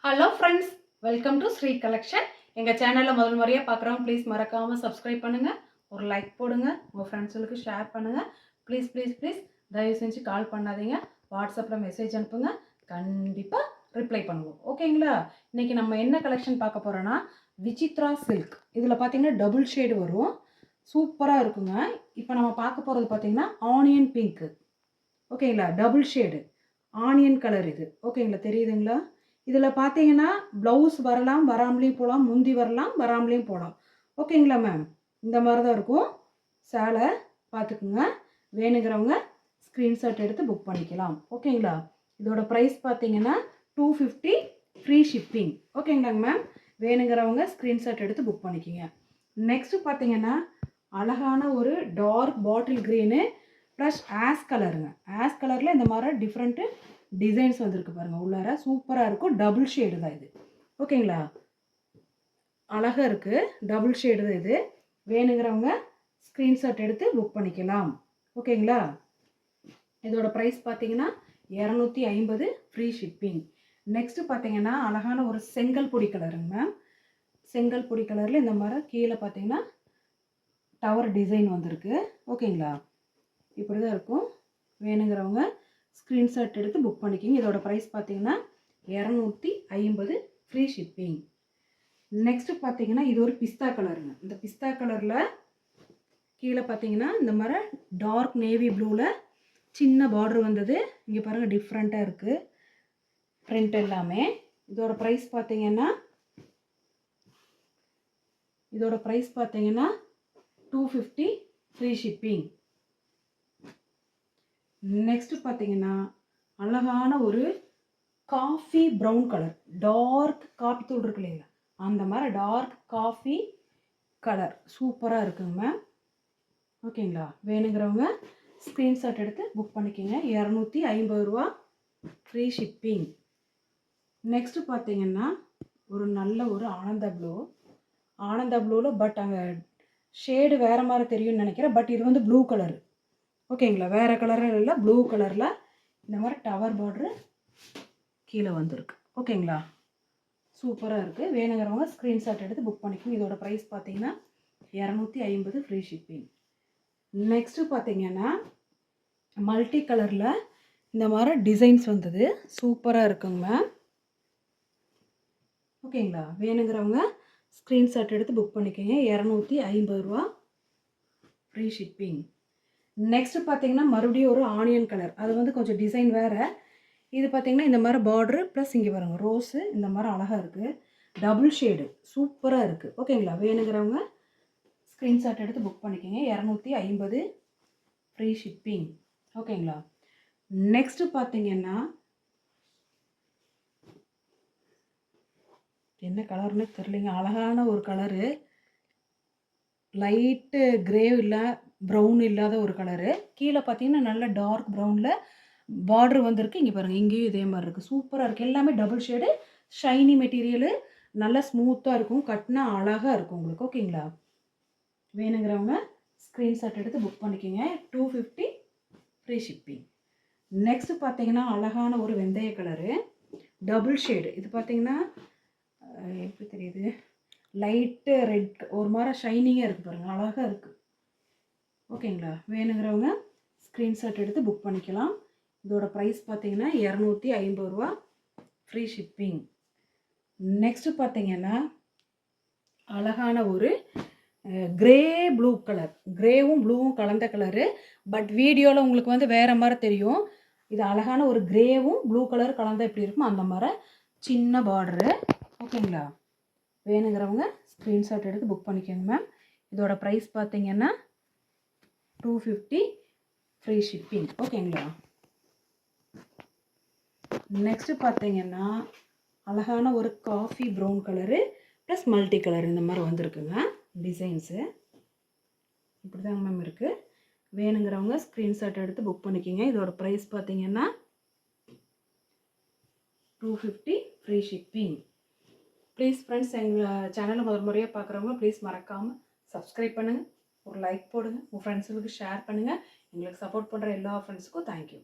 Hello friends, welcome to Sri collection. எங்கள் சேனலில் முதல் முறையாக பார்க்குறவங்க ப்ளீஸ் மறக்காமல் சப்ஸ்கிரைப் பண்ணுங்கள், ஒரு லைக் போடுங்க, உங்கள் ஃப்ரெண்ட்ஸுகளுக்கு ஷேர் பண்ணுங்கள். ப்ளீஸ் ப்ளீஸ் ப்ளீஸ் தயவு செஞ்சு கால் பண்ணாதீங்க, வாட்ஸ்அப்பில் மெசேஜ் அனுப்புங்க, கண்டிப்பாக ரிப்ளை பண்ணுவோம். ஓகேங்களா? இன்றைக்கி நம்ம என்ன கலெக்ஷன் பார்க்க போகிறோன்னா விசித்ரா சில்க். இதில் பார்த்தீங்கன்னா டபுள் ஷேடு வரும், சூப்பராக இருக்குங்க. இப்போ நம்ம பார்க்க போகிறது பார்த்தீங்கன்னா ஆனியன் பிங்க்கு. ஓகேங்களா? டபுள் ஷேடு ஆனியன் கலர் இது. ஓகேங்களா? தெரியுதுங்களா? இதில் பார்த்தீங்கன்னா ப்ளவுஸ் வரலாம், வராமலேயும் போகலாம், முந்தி வரலாம், வராமலேயும் போகலாம். ஓகேங்களா மேம்? இந்த மாதிரி தான் இருக்கும் சேலை. பார்த்துக்குங்க. வேணுங்கிறவங்க ஸ்க்ரீன்ஷாட் எடுத்து புக் பண்ணிக்கலாம். ஓகேங்களா? இதோட ப்ரைஸ் பார்த்தீங்கன்னா 250 ஃப்ரீ ஷிப்பிங். ஓகேங்களாங்க மேம்? வேணுங்கிறவங்க ஸ்க்ரீன்ஷாட் எடுத்து புக் பண்ணிக்கிங்க. நெக்ஸ்ட்டு பார்த்தீங்கன்னா அழகான ஒரு dark bottle green plus ash கலருங்க. ஆஸ் கலரில் இந்த மாதிரி டிஃப்ரெண்ட்டு டிசைன்ஸ் வந்திருக்கு பாருங்கள். உள்ளார சூப்பராக இருக்கும். டபுள் ஷேடு தான் இது. ஓகேங்களா? அழகாக இருக்குது. டபுள் ஷேடு தான் இது. வேணுங்கிறவங்க ஸ்க்ரீன்ஷாட் எடுத்து புக் பண்ணிக்கலாம். ஓகேங்களா? இதோட ப்ரைஸ் பார்த்தீங்கன்னா 250 ஃப்ரீ ஷிப்பிங். நெக்ஸ்ட்டு பார்த்தீங்கன்னா அழகான ஒரு செங்கல் பொடி கலருங்க மேம். செங்கல் பொடி கலரில் இந்த மாதிரி கீழே பார்த்தீங்கன்னா டவர் டிசைன் வந்திருக்கு. ஓகேங்களா? இப்படி தான் இருக்கும். வேணுங்கிறவங்க ஸ்க்ரீன்ஷாட் எடுத்து புக் பண்ணிக்கிங்க. இதோட ப்ரைஸ் பார்த்தீங்கன்னா 250 ஃப்ரீ ஷிப்பிங். நெக்ஸ்ட்டு பார்த்தீங்கன்னா இது ஒரு பிஸ்தா கலருங்க. இந்த பிஸ்தா கலரில் கீழே பார்த்தீங்கன்னா இந்த மாதிரி டார்க் நேவி ப்ளூவில் சின்ன பார்டர் வந்தது. இங்கே பாருங்கள், டிஃப்ரெண்ட்டாக இருக்குது பிரிண்ட் எல்லாமே. இதோட ப்ரைஸ் பார்த்தீங்கன்னா 250 ஃப்ரீ ஷிப்பிங். நெக்ஸ்ட்டு பார்த்தீங்கன்னா அழகான ஒரு coffee brown colour, dark coffee தூள் இருக்கு இல்லைங்களா, அந்த மாதிரி டார்க் காஃபி கலர் சூப்பராக இருக்குங்க மேம். ஓகேங்களா? வேணுங்கிறவங்க ஸ்க்ரீன்ஷாட் எடுத்து புக் பண்ணிக்கோங்க. 250 ரூபா ஃப்ரீ ஷிப்பிங். நெக்ஸ்ட்டு பார்த்தீங்கன்னா ஒரு நல்ல ஒரு ஆனந்தா ப்ளூவில் பட் அங்கே ஷேடு வேறு மாதிரி தெரியும்னு நினைக்கிறேன். பட் இது வந்து ப்ளூ கலரு. ஓகேங்களா? வேறு கலரில் இல்லை, ப்ளூ கலரில் இந்த மாதிரி டவர் பார்ட்ரு கீழே வந்திருக்கு. ஓகேங்களா? சூப்பராக இருக்குது. வேணுங்கிறவங்க ஸ்க்ரீன்ஷாட் எடுத்து புக் பண்ணிக்கோங்க. இதோட ப்ரைஸ் பார்த்தீங்கன்னா 250 ஃப்ரீ ஷிப்பிங். நெக்ஸ்ட்டு பார்த்தீங்கன்னா மல்டி கலரில் இந்த மாதிரி டிசைன்ஸ் வந்தது, சூப்பராக இருக்குங்க மேம். ஓகேங்களா? வேணுங்கிறவங்க ஸ்க்ரீன்ஷாட் எடுத்து புக் பண்ணிக்கோங்க. 250 ரூபா ஃப்ரீ ஷிப்பிங். நெக்ஸ்ட்டு பார்த்தீங்கன்னா மறுபடியும் ஒரு ஆனியன் கலர். அது வந்து கொஞ்சம் டிசைன் வேறு. இது பார்த்தீங்கன்னா இந்த மாதிரி பார்ட்ரு ப்ளஸ் இங்கே பாருங்க ரோஸு இந்த மாதிரி அழகாக இருக்குது. டபுள் ஷேடு சூப்பராக இருக்குது. ஓகேங்களா? வேணுங்கிறவங்க ஸ்க்ரீன்ஷாட் எடுத்து புக் பண்ணிக்கோங்க. 250 ஃப்ரீ ஷிப்பிங். ஓகேங்களா? நெக்ஸ்ட்டு பார்த்தீங்கன்னா என்ன கலர்னு தெரியலைங்க, அழகான ஒரு கலரு, லைட்டு கிரே இல்லை, ப்ரௌன் இல்லாத ஒரு கலரு. கீழே பார்த்தீங்கன்னா நல்ல டார்க் ப்ரௌனில் பார்ட்ரு வந்திருக்கு. இங்கே பாருங்கள், இங்கேயும் இதே மாதிரி இருக்குது. சூப்பராக இருக்குது. எல்லாமே டபுள் ஷேடு, ஷைனி மெட்டீரியலு, நல்லா ஸ்மூத்தாக இருக்கும். கட்டினா அழகாக இருக்கும் உங்களுக்கு. ஓகேங்களா? வேணுங்கிறவங்க ஸ்க்ரீன்ஷாட் எடுத்து புக் பண்ணிக்கோங்க. 250 ஃப்ரீ ஷிப்பிங். நெக்ஸ்ட்டு பார்த்தீங்கன்னா அழகான ஒரு வெந்தய கலரு, டபுள் ஷேடு. இது பார்த்தீங்கன்னா எப்படி தெரியுது, லைட்டு ரெட், ஒரு மாதிரி ஷைனிங்காக இருக்குது பாருங்கள், அழகாக இருக்குது. ஓகேங்களா? வேணுங்கிறவங்க ஸ்க்ரீன்ஷாட் எடுத்து புக் பண்ணிக்கலாம். இதோட ப்ரைஸ் பார்த்தீங்கன்னா 250 ரூபா ஃப்ரீ ஷிப்பிங். நெக்ஸ்ட்டு பார்த்தீங்கன்னா அழகான ஒரு கிரே ப்ளூ கலர், கிரேவும் ப்ளூவும் கலந்த கலரு. பட் வீடியோவில் உங்களுக்கு வந்து வேறு மாதிரி தெரியும். இது அழகான ஒரு கிரேவும் ப்ளூ கலர் கலந்தால் எப்படி இருக்கும் அந்த மாதிரி சின்ன பார்டரு. ஓகேங்களா? வேணுங்கிறவங்க ஸ்க்ரீன்ஷாட் எடுத்து புக் பண்ணிக்கோங்க மேம். இதோட ப்ரைஸ் பார்த்தீங்கன்னா 250 ஃப்ரீ ஷிப்பிங். ஓகேங்களா? நெக்ஸ்ட்டு பார்த்தீங்கன்னா அழகான ஒரு coffee brown colour plus multi colour இந்த மாதிரி வந்திருக்குங்க டிசைன்ஸு. இப்படி தாங்க மேம் இருக்குது. வேணுங்கிறவங்க ஸ்க்ரீன்ஷாட் எடுத்து புக் பண்ணிக்கோங்க. இதோட ப்ரைஸ் பார்த்தீங்கன்னா 250 ஃப்ரீ ஷிப்பிங். ப்ளீஸ் ஃப்ரெண்ட்ஸ், எங்கள் சேனலை முதல் முறையாக பார்க்குறவங்க ப்ளீஸ் மறக்காமல் சப்ஸ்கிரைப் பண்ணுங்கள், ஒரு லைக் போடுங்க, உங்கள் ஃப்ரெண்ட்ஸுகளுக்கு ஷேர் பண்ணுங்கள். எங்களுக்கு சப்போர்ட் பண்ணுற எல்லா ஃப்ரெண்ட்ஸுக்கும் தேங்க்யூ.